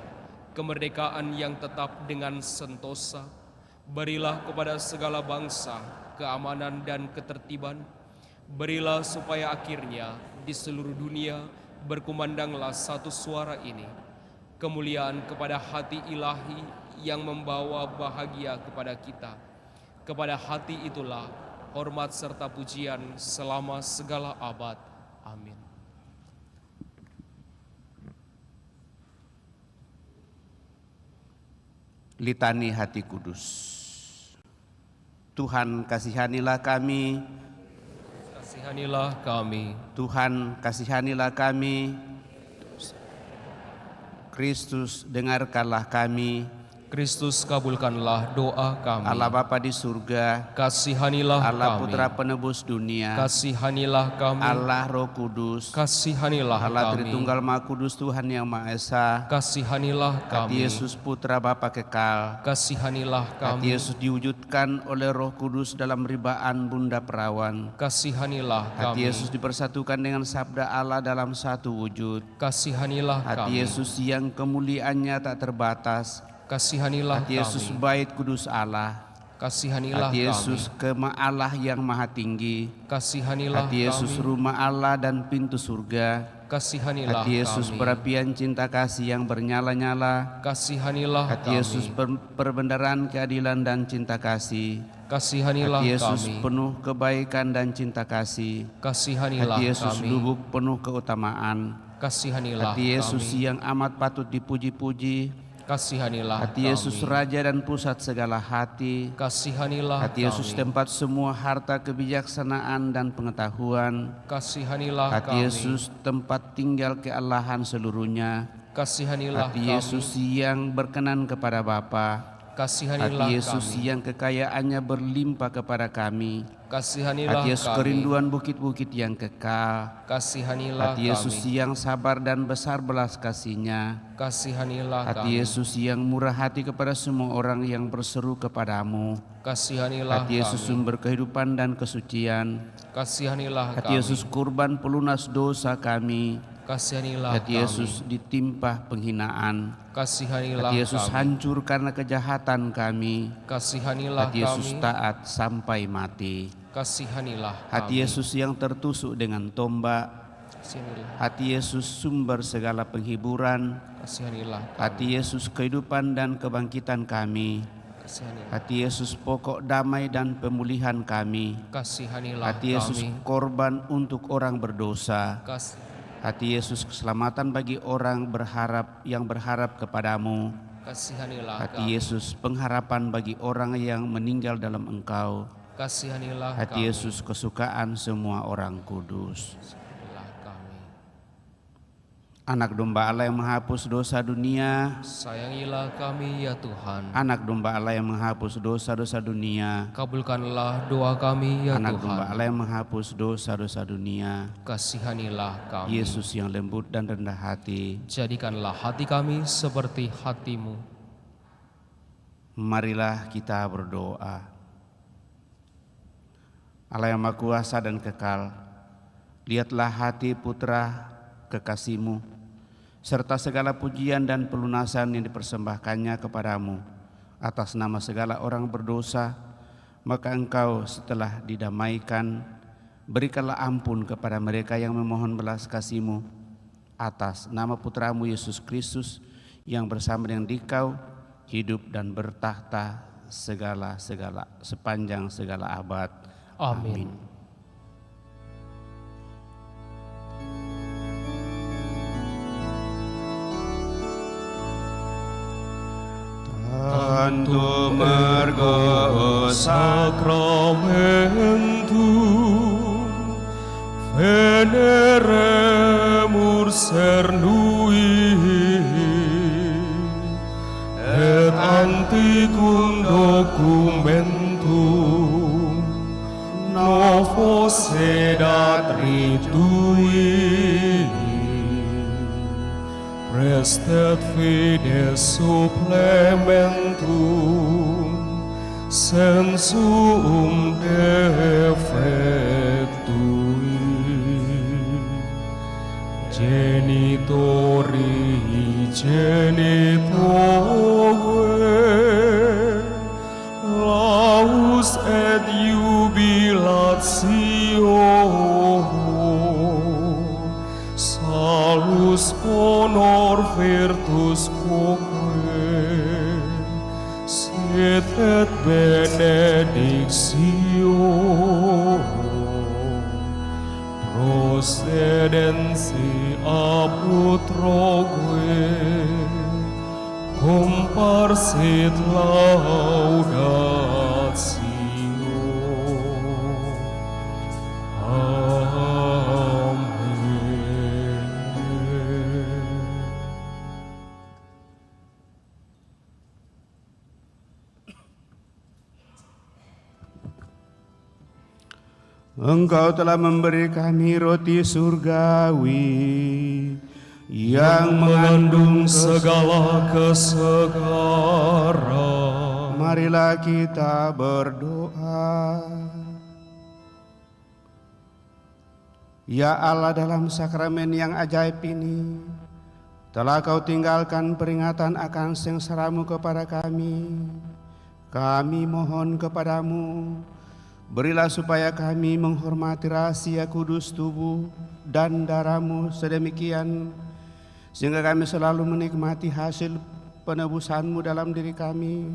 kemerdekaan yang tetap dengan sentosa. Berilah kepada segala bangsa keamanan dan ketertiban. Berilah supaya akhirnya di seluruh dunia berkumandanglah satu suara ini. Kemuliaan kepada hati ilahi yang membawa bahagia kepada kita. Kepada hati itulah hormat serta pujian selama segala abad. Amin. Litani Hati Kudus. Tuhan, kasihanilah kami. Kasihanilah kami. Tuhan, kasihanilah kami. Kristus, dengarkanlah kami. Kristus, kabulkanlah doa kami. Allah Bapa di surga, kasihanilah Allah kami. Putra penebus dunia, kasihanilah kami. Allah Roh Kudus, kasihanilah Allah kami. Tritunggal Maha Kudus Tuhan yang Maha Esa, kasihanilah hati kami. Yesus Putra Bapa kekal, kasihanilah hati kami. Yesus diwujudkan oleh Roh Kudus dalam ribaan Bunda Perawan, kasihanilah hati kami. Yesus dipersatukan dengan Sabda Allah dalam satu wujud, kasihanilah hati kami. Yesus yang kemuliaannya tak terbatas, kasihanilah hati Yesus kami. bait kudus Allah, kasihanilah hati Yesus kami. kemah Allah yang maha tinggi, kasihanilah hati Yesus kami. rumah Allah dan pintu surga, kasihanilah hati Yesus kami. perapian cinta kasih yang bernyala-nyala, kasihanilah hati kami. Yesus perbendaharaan keadilan dan cinta kasih, kasihanilah hati Yesus kami. penuh kebaikan dan cinta kasih, kasihanilah hati Yesus kami. lubuk penuh keutamaan, kasihanilah hati Yesus kami. yang amat patut dipuji-puji, kasihanilah hati Yesus kami. Raja dan pusat segala hati, kasihanilah hati Yesus kami. tempat semua harta kebijaksanaan dan pengetahuan, kasihanilah hati kami. Yesus tempat tinggal kealahan seluruhnya, kasihanilah hati kami. Yesus yang berkenan kepada Bapa, kasihanilah hati Yesus kami. yang kekayaannya berlimpah kepada kami, kasihanilah hati Yesus kami. kerinduan bukit-bukit yang kekal, kasihanilah hati Yesus kami. yang sabar dan besar belas kasih-Nya, kasihanilah hati kami. Yesus yang murah hati kepada semua orang yang berseru kepadamu, kasihanilah hati Yesus kami. sumber kehidupan dan kesucian, kasihanilah hati kami. Yesus kurban pelunas dosa kami, kasihanilah hati kami. Yesus ditimpah penghinaan, kasihanilah hati Yesus kami. hancur karena kejahatan kami, kasihanilah hati Yesus kami. taat sampai mati, kasihanilah hati kami. Yesus yang tertusuk dengan tombak, kasihanilah, hati Yesus sumber segala penghiburan, kasihanilah kami. hati Yesus kehidupan dan kebangkitan kami, kasihanilah, hati Yesus pokok damai dan pemulihan kami, kasihanilah hati Yesus kami. korban untuk orang berdosa, hati Yesus keselamatan bagi orang yang berharap kepadamu, kasihanilah hati kami. Yesus pengharapan bagi orang yang meninggal dalam Engkau, kasihanilah hati kami. Yesus kesukaan semua orang kudus. kasihanilah kami. Anak domba Allah yang menghapus dosa dunia, Sayangilah kami ya Tuhan. anak domba Allah yang menghapus dosa-dosa dunia, Kabulkanlah doa kami ya anak domba Tuhan. Allah yang menghapus dosa-dosa dunia, Kasihanilah kami. Yesus yang lembut dan rendah hati, Jadikanlah hati kami seperti hati-Mu. marilah kita berdoa. Allah yang Maha Kuasa dan kekal, lihatlah hati putra kekasih-Mu, serta segala pujian dan pelunasan yang dipersembahkannya kepadamu atas nama segala orang berdosa, maka Engkau setelah didamaikan, berikanlah ampun kepada mereka yang memohon belas kasih-Mu atas nama Putra-Mu Yesus Kristus yang bersama dengan Dikau hidup dan bertahta sepanjang segala abad. Amin. Tantum ergo Sacramentum veneremur cernui et antiquum documentum novo sedat ritui prestet fides supplementum sensum defectui genitori genitogue laus et jubilatio salus honor virtus quoque sit et benedictio procedensi apud rogue comparsit laudatio. Engkau telah memberi kami roti surgawi yang mengandung segala kesegaran. Marilah kita berdoa. Ya Allah, dalam sakramen yang ajaib ini telah Kau tinggalkan peringatan akan sengsara-Mu kepada kami. Kami mohon kepadamu, berilah supaya kami menghormati rahasia kudus tubuh dan darah-Mu sedemikian, sehingga kami selalu menikmati hasil penebusan-Mu dalam diri kami.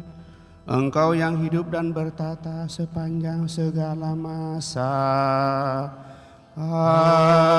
Engkau yang hidup dan bertata sepanjang segala masa. Amin.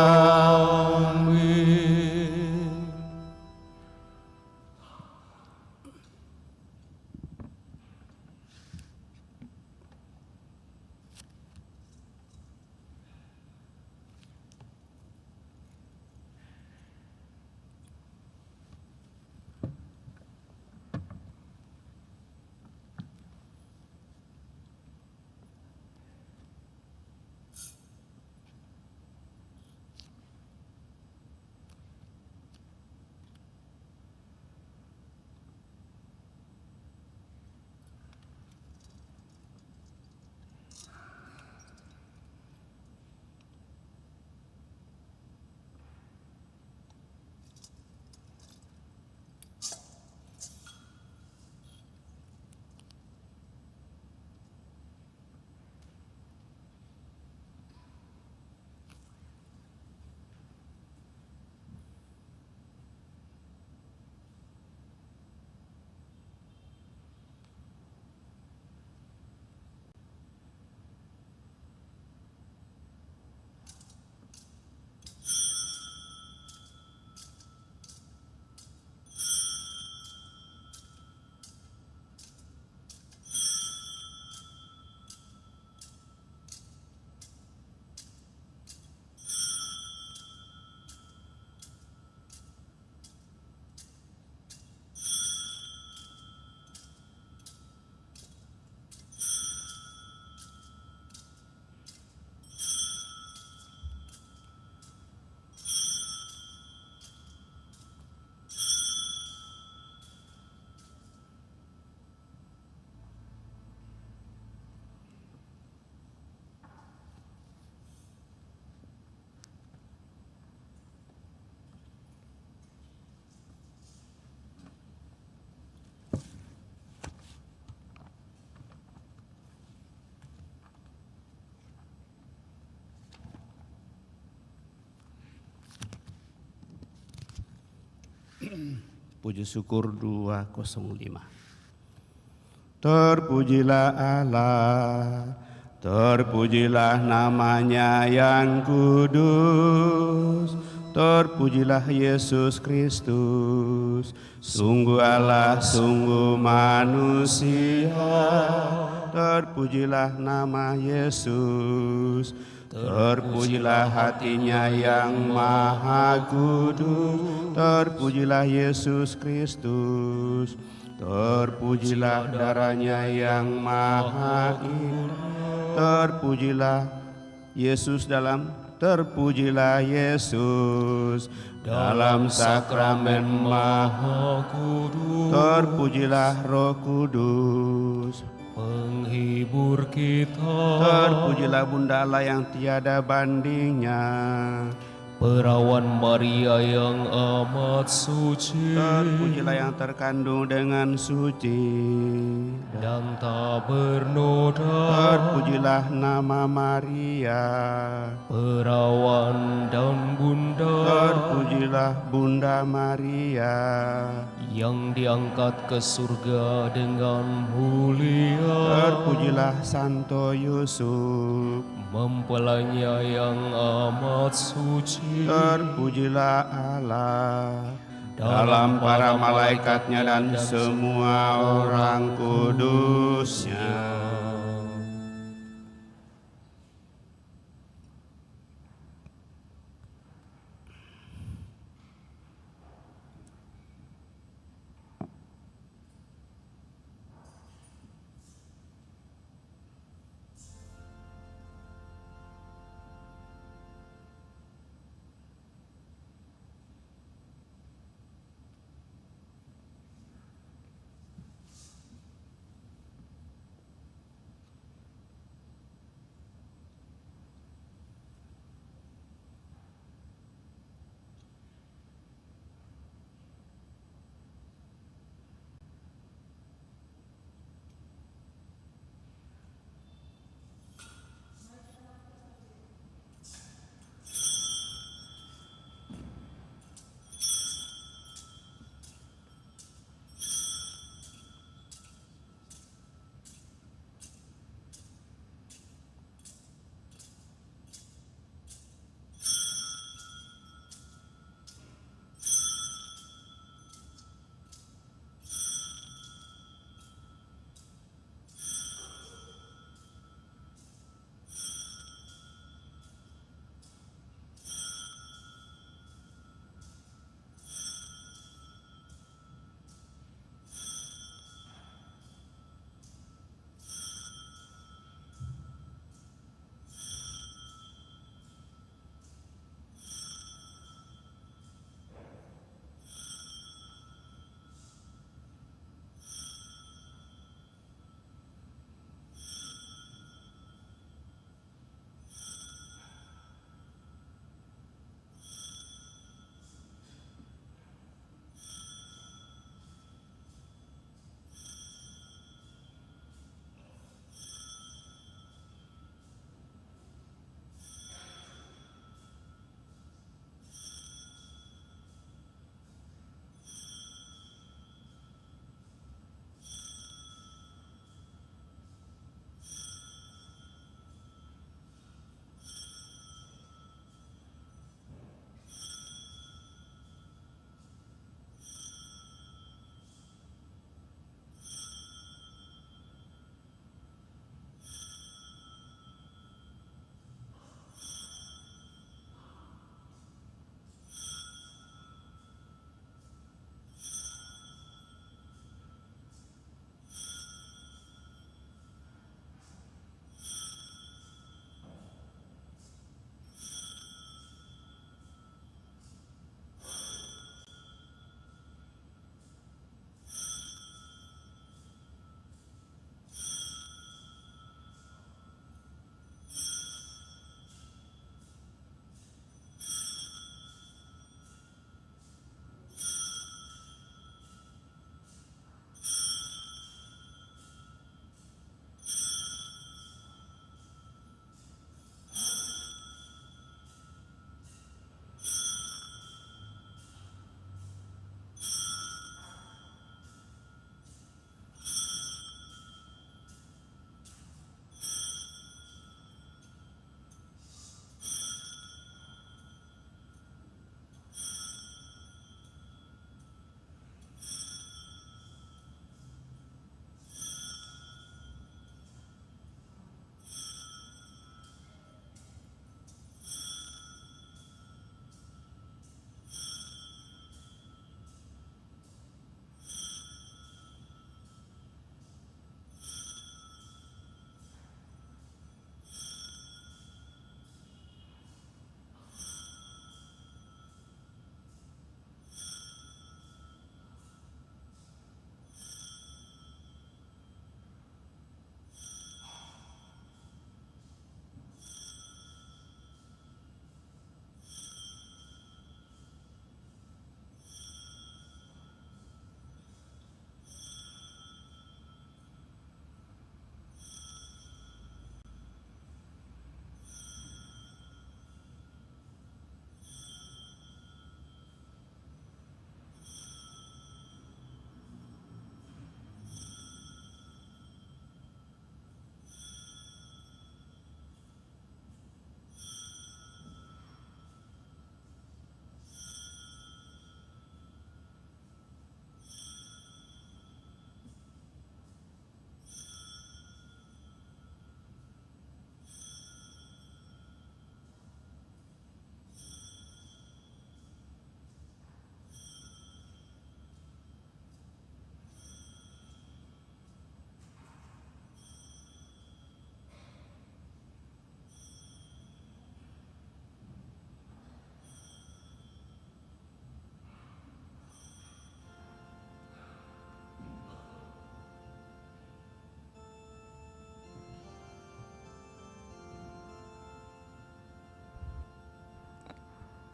Puji syukur 205. Terpujilah Allah, terpujilah namanya yang kudus, terpujilah Yesus Kristus, sungguh Allah, sungguh manusia, terpujilah nama Yesus, Terpujilah hatinya yang maha kudus, terpujilah Yesus Kristus, terpujilah darahnya yang maha indah, terpujilah Yesus terpujilah Yesus dalam sakramen maha kudus, terpujilah Roh Kudus, penghibur kita. terpujilah Bunda Allah yang tiada bandingnya, Perawan Maria yang amat suci, terpujilah yang terkandung dengan suci, dan tak bernoda. terpujilah nama Maria, Perawan dan Bunda terpujilah Bunda Maria, yang diangkat ke surga dengan mulia. terpujilah Santo Yusuf, Mempelainya yang amat suci, terpujilah Allah dalam para malaikatnya dan semua orang kudusnya.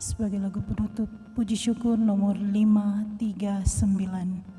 Sebagai lagu penutup, puji syukur nomor 539.